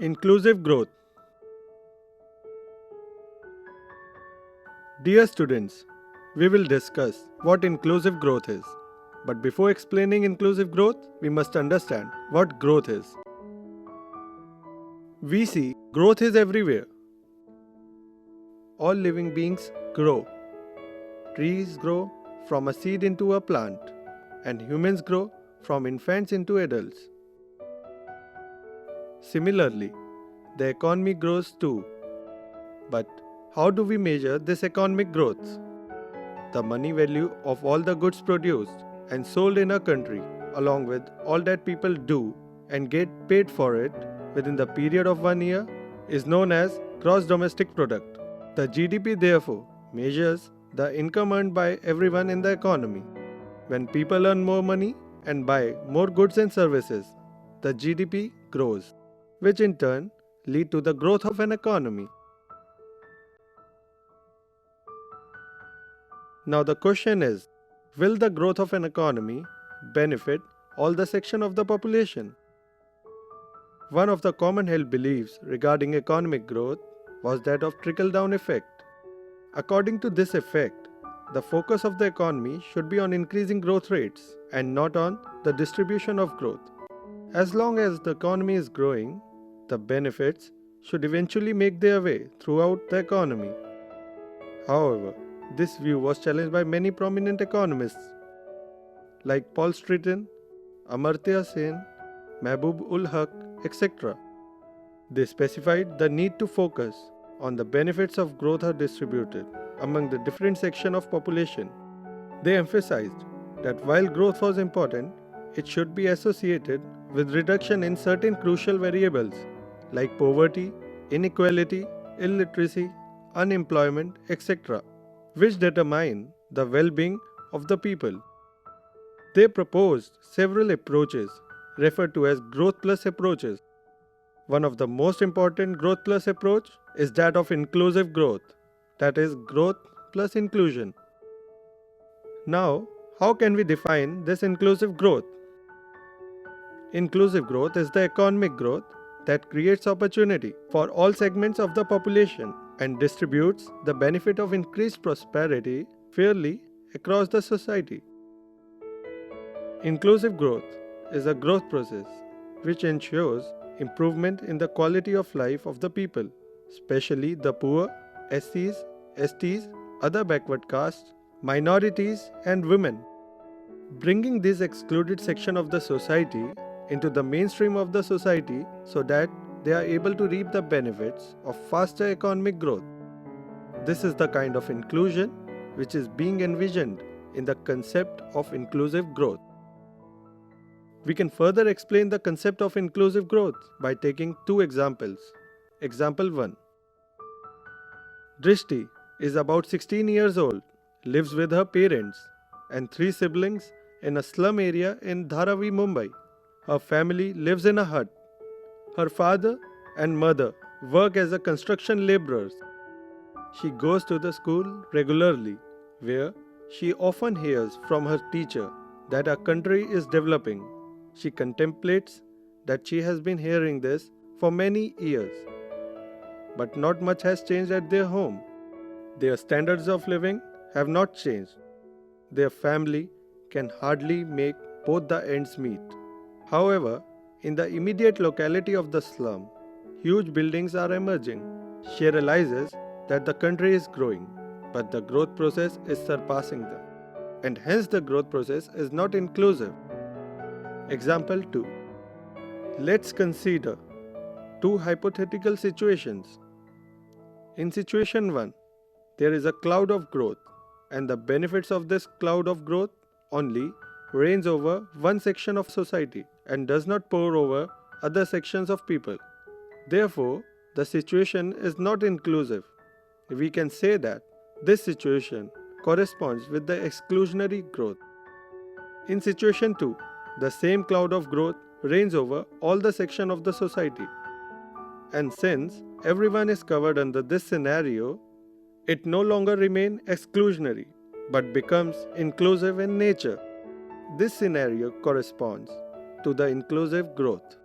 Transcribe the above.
Inclusive growth. Dear students, we will discuss what inclusive growth is. But before explaining inclusive growth, we must understand what growth is. We see growth is everywhere. All living beings grow. Trees grow from a seed into a plant, and humans grow from infants into adults. Similarly, the economy grows too. But how do we measure this economic growth? The money value of all the goods produced and sold in a country, along with all that people do and get paid for it within the period of 1 year, is known as gross domestic product. The GDP therefore measures the income earned by everyone in the economy. When people earn more money and buy more goods and services, the GDP grows, which in turn lead to the growth of an economy. Now the question is, will the growth of an economy benefit all the section of the population? One of the common held beliefs regarding economic growth was that of trickle-down effect. According to this effect, the focus of the economy should be on increasing growth rates and not on the distribution of growth. As long as the economy is growing, the benefits should eventually make their way throughout the economy. However, this view was challenged by many prominent economists like Paul Stratton, Amartya Sen, Mehboob ul Haq, etc. They specified the need to focus on the benefits of growth are distributed among the different sections of population. They emphasized that while growth was important, it should be associated with reduction in certain crucial variables like poverty, inequality, illiteracy, unemployment, etc., which determine the well-being of the people. They proposed several approaches referred to as growth plus approaches. One of the most important growth plus approach is that of inclusive growth, that is growth plus inclusion. Now, how can we define this inclusive growth? Inclusive growth is the economic growth that creates opportunity for all segments of the population and distributes the benefit of increased prosperity fairly across the society. Inclusive growth is a growth process which ensures improvement in the quality of life of the people, especially the poor, SCs, STs, other backward castes, minorities, and women. Bringing this excluded section of the society into the mainstream of the society so that they are able to reap the benefits of faster economic growth. This is the kind of inclusion which is being envisioned in the concept of inclusive growth. We can further explain the concept of inclusive growth by taking two examples. Example 1. Drishti is about 16 years old, lives with her parents and 3 siblings in a slum area in Dharavi, Mumbai. Her family lives in a hut. Her father and mother work as a construction laborers. She goes to the school regularly, where she often hears from her teacher that our country is developing. She contemplates that she has been hearing this for many years. But not much has changed at their home. Their standards of living have not changed. Their family can hardly make both the ends meet. However, in the immediate locality of the slum, huge buildings are emerging. She realizes that the country is growing, but the growth process is surpassing them, and hence the growth process is not inclusive. Example 2. Let's consider 2 hypothetical situations. In situation 1, there is a cloud of growth, and the benefits of this cloud of growth only reigns over one section of society and does not pour over other sections of people. Therefore, the situation is not inclusive. We can say that this situation corresponds with the exclusionary growth. In situation 2, the same cloud of growth reigns over all the section of the society. And since everyone is covered under this scenario, it no longer remains exclusionary but becomes inclusive in nature. This scenario corresponds to the inclusive growth.